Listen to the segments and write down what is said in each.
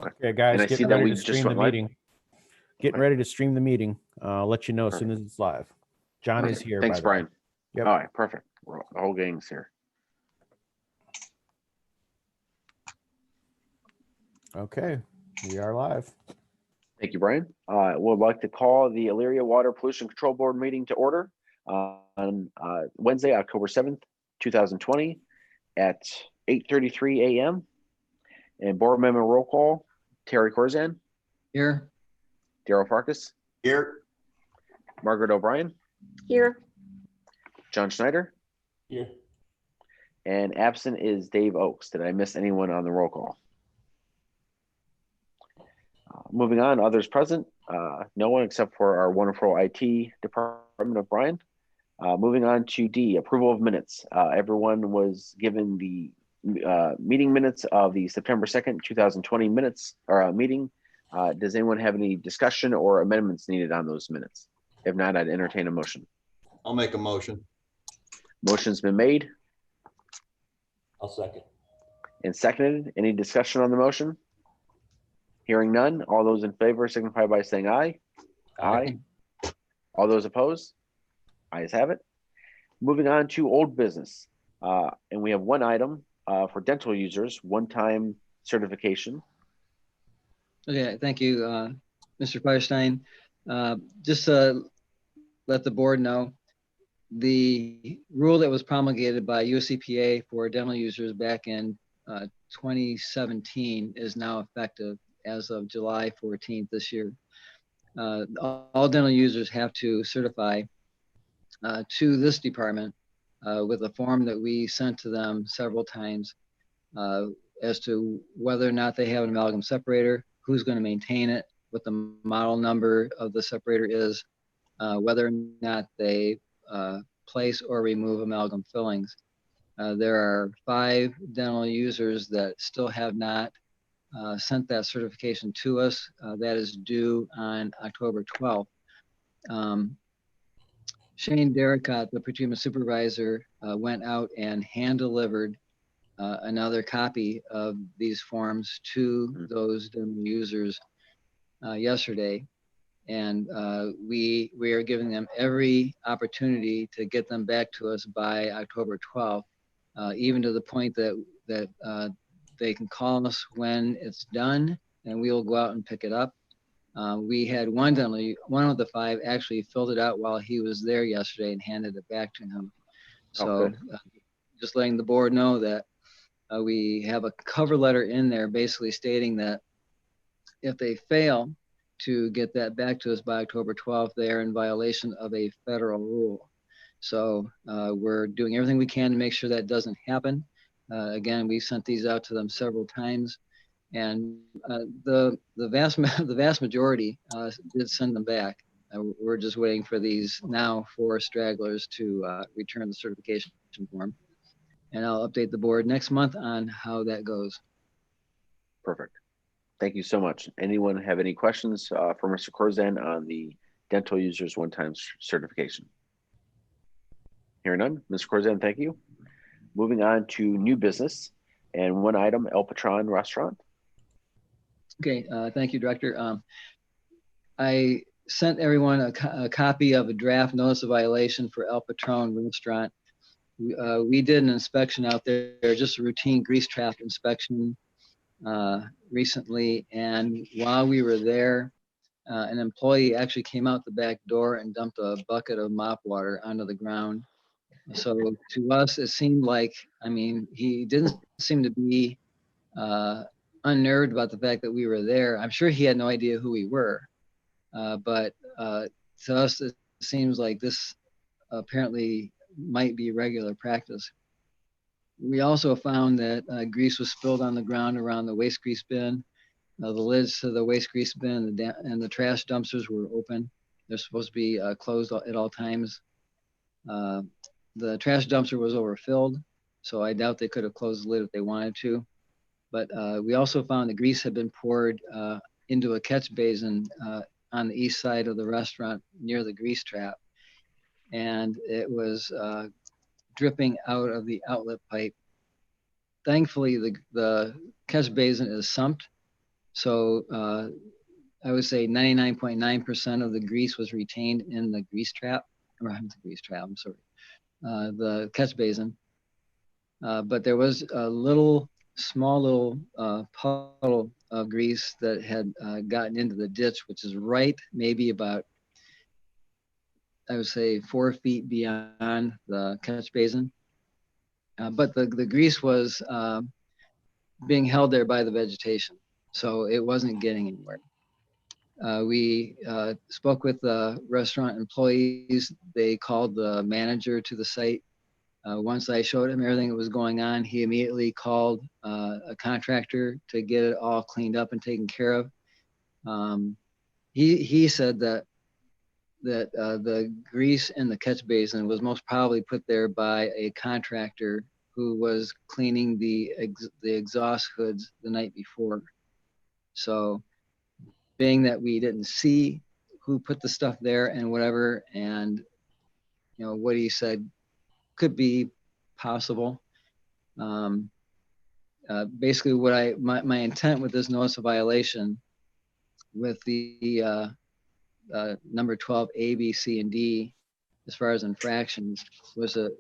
Okay, guys, And I see getting that ready we to just stream the went live. meeting. Getting Okay. ready to stream the meeting. I'll let you know as soon Perfect. as it's live. John is Okay. here, Thanks, by the way. Brian. Yep. All right, perfect. The whole gang's here. Okay, we are live. Thank you, Brian. Would like to call the Elyria Water Pollution Control Board meeting to order on Wednesday, October 7th, 2020 at 8:33 a.m. And board member roll call, Terry Corzan, Here. Daryl Farkas, Here. Margaret O'Brien, Here. John Schneider, Here. and absent is Dave Oakes. Did I miss anyone on the roll call? Moving on, others present, no one except for our wonderful IT department of Brian. Moving on to D, approval of minutes. Everyone was given the meeting minutes of the September 2nd, 2020 minutes or meeting. Does anyone have any discussion or amendments needed on those minutes? If not, I'd entertain a motion. I'll make a motion. Motion's been made I'll second. and seconded. Any discussion on the motion? Hearing none, all those in favor signify by saying aye. Aye. All those opposed? Ayes have it. Moving on to old business. And we have one item for dental users, one-time certification. Okay, thank you, Mr. Firestein. Just to let the board know, the rule that was promulgated by USCPA for dental users back in 2017 is now effective as of July 14th this year. All dental users have to certify to this department with a form that we sent to them several times as to whether or not they have an amalgam separator, who's going to maintain it, what the model number of the separator is, whether or not they place or remove amalgam fillings. There are 5 dental users that still have not sent that certification to us. That is due on October 12th. Shane Derricott, the procurement supervisor, went out and hand delivered another copy of these forms to those dental users yesterday. And we are giving them every opportunity to get them back to us by October 12th, even to the point that they can call us when it's done and we will go out and pick it up. We had one of the 5 actually filled it out while he was there yesterday and handed it back to him. So just letting the board know that we have a cover letter in there basically stating that if they fail to get that back to us by October 12th, they are in violation of a federal rule. So we're doing everything we can to make sure that doesn't happen. Again, we sent these out to them several times, and the vast majority did send them back. We're just waiting for these now 4 stragglers to return the certification form, and I'll update the board next month on how that goes. Perfect. Thank you so much. Anyone have any questions for Mr. Corzan on the dental users one-time certification? Hearing none, Mr. Corzan, thank you. Moving on to new business and one item, El Patron Restaurant. Okay, thank you, Director. I sent everyone a copy of a draft notice of violation for El Patron Restaurant. We did an inspection out there, just a routine grease trap inspection recently, and while we were there, an employee actually came out the back door and dumped a bucket of mop water onto the ground. So to us, it seemed like, I mean, he didn't seem to be unnerved about the fact that we were there. I'm sure he had no idea who we were, but to us, it seems like this apparently might be regular practice. We also found that grease was spilled on the ground around the waste grease bin. The lids to the waste grease bin and the trash dumpsters were open. They're supposed to be closed at all times. The trash dumpster was overfilled, so I doubt they could have closed the lid if they wanted to. But we also found the grease had been poured into a catch basin on the east side of the restaurant near the grease trap. And it was dripping out of the outlet pipe. Thankfully, the catch basin is sumped, So I would say 99.9% of the grease was retained in the grease trap, or the grease trap, I'm sorry, the catch basin. But there was a small little puddle of grease that had gotten into the ditch, which is right maybe about, I would say, 4 feet beyond the catch basin. But the grease was being held there by the vegetation, so it wasn't getting anywhere. We spoke with the restaurant employees. They called the manager to the site. Once I showed him everything that was going on, he immediately called a contractor to get it all cleaned up and taken care of. He said that the grease in the catch basin was most probably put there by a contractor who was cleaning the exhaust hoods the night before. So being that we didn't see who put the stuff there and whatever, and what he said could be possible. Basically my intent with this notice of violation with the number 12 A, B, C, and D as far as infractions was to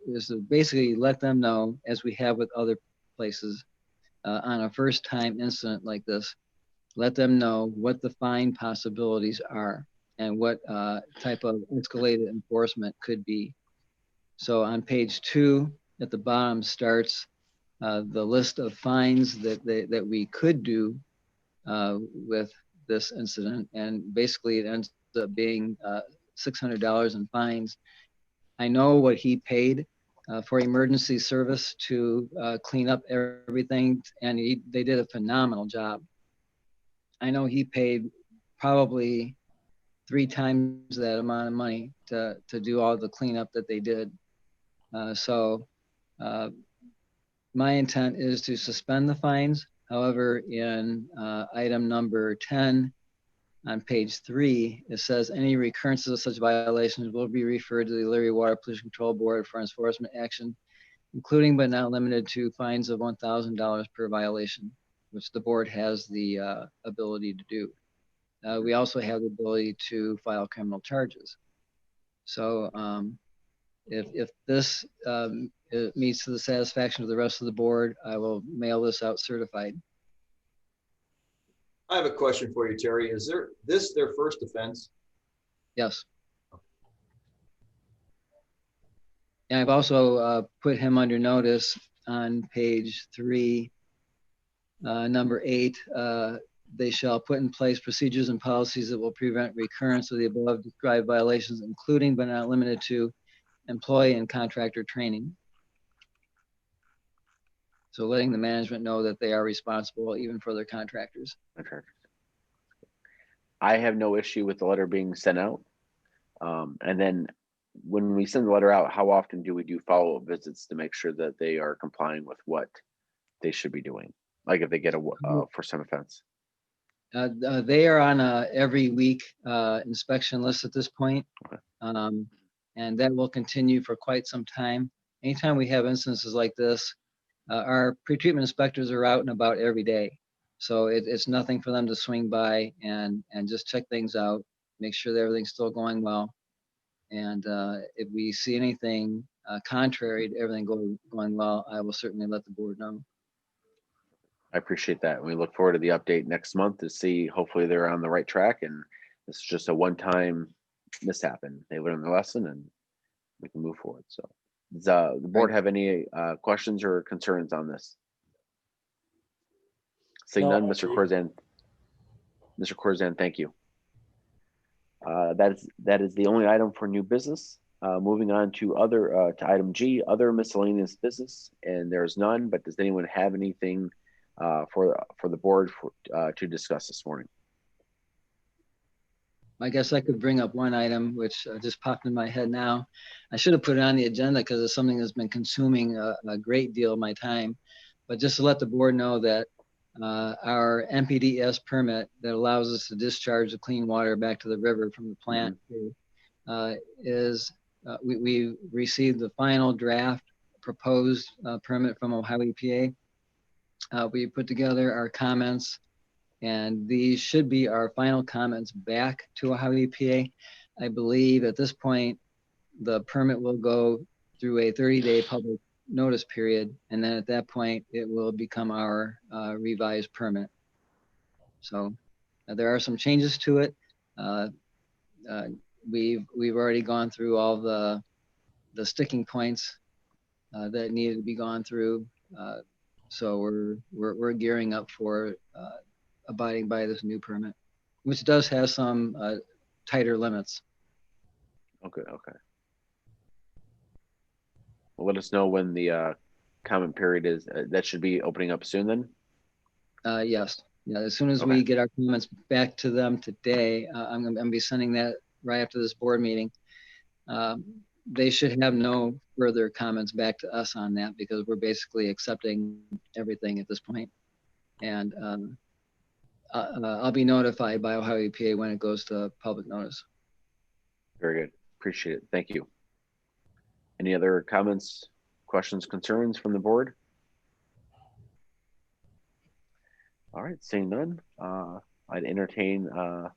basically let them know, as we have with other places, on a first time incident like this, let them know what the fine possibilities are and what type of escalated enforcement could be. So on page 2 at the bottom starts the list of fines that we could do with this incident, and basically it ends up being $600 in fines. I know what he paid for emergency service to clean up everything, and they did a phenomenal job. I know he paid probably 3 times that amount of money to do all the cleanup that they did. So my intent is to suspend the fines. However, in item number 10 on page 3, it says any recurrences of such violations will be referred to the Elyria Water Pollution Control Board for enforcement action, including but not limited to fines of $1,000 per violation, which the board has the ability to do. We also have the ability to file criminal charges. So if this it meets to the satisfaction of the rest of the board, I will mail this out certified. I have a question for you, Terry. Is this their first offense? Yes. And I've also put him under notice on page 3, number 8. They shall put in place procedures and policies that will prevent recurrence of the above described violations, including but not limited to employee and contractor training. So letting the management know that they are responsible even for their contractors. I have no issue with the letter being sent out. And then when we send the letter out, how often do we do follow-up visits to make sure that they are complying with what they should be doing? Like if they get a first-time offense. They are on a every week inspection list at this point. Okay. And that will continue for quite some time. Anytime we have instances like this, our pretreatment inspectors are out and about every day. So it's nothing for them to swing by and just check things out, make sure that everything's still going well. And if we see anything contrary to everything going well, I will certainly let the board know. I appreciate that. We look forward to the update next month to see, hopefully they're on the right track and this is just a one-time mishap and they learn their lesson and we can move forward. So does the board have any questions or concerns on this? Seeing none, Mr. Corzan, thank you. That is the only item for new business. Moving on to to item G, other miscellaneous business, and there's none. But does anyone have anything for the board to discuss this morning? I guess I could bring up one item which just popped in my head now. I should have put it on the agenda because it's something that's been consuming a great deal of my time. But just to let the board know that our NPDES permit that allows us to discharge the clean water back to the river from the plant we received the final draft proposed permit from Ohio EPA. We put together our comments And these should be our final comments back to Ohio EPA. I believe at this point, the permit will go through a 30-day public notice period. And then at that point, it will become our revised permit. So there are some changes to it. We've already gone through all the sticking points that needed to be gone through. So we're gearing up for abiding by this new permit, which does have some tighter limits. Okay. Well, let us know when the comment period is. That should be opening up soon then? Yes. Yeah, as soon as Okay. we get our comments back to them today, I'm gonna be sending that right after this board meeting. They should have no further comments back to us on that because we're basically accepting everything at this point. And I'll be notified by Ohio EPA when it goes to public notice. Very good. Appreciate it. Thank you. Any other comments, questions, concerns from the board? All right, seeing none, I'd entertain a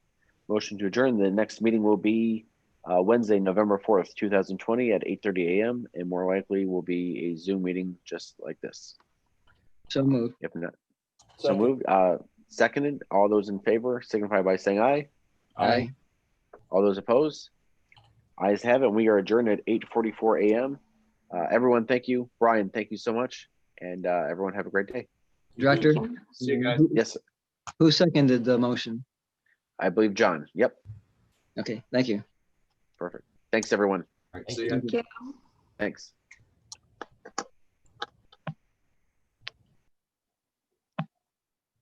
motion to adjourn. The next meeting will be Wednesday, November 4th, 2020 at 8:30 a.m. and more likely will be a Zoom meeting just like this. So moved. If not, so moved. Seconded. All those in favor signify by saying aye. Aye. All those opposed? Ayes have it. We are adjourned at 8:44 a.m. Everyone, thank you. Brian, thank you so much. And everyone have a great day. Director, See you guys. Yes, who seconded the motion? I believe John. Yep, Okay, thank you. perfect. Thanks, everyone. All right, see you. Thank you. Thanks.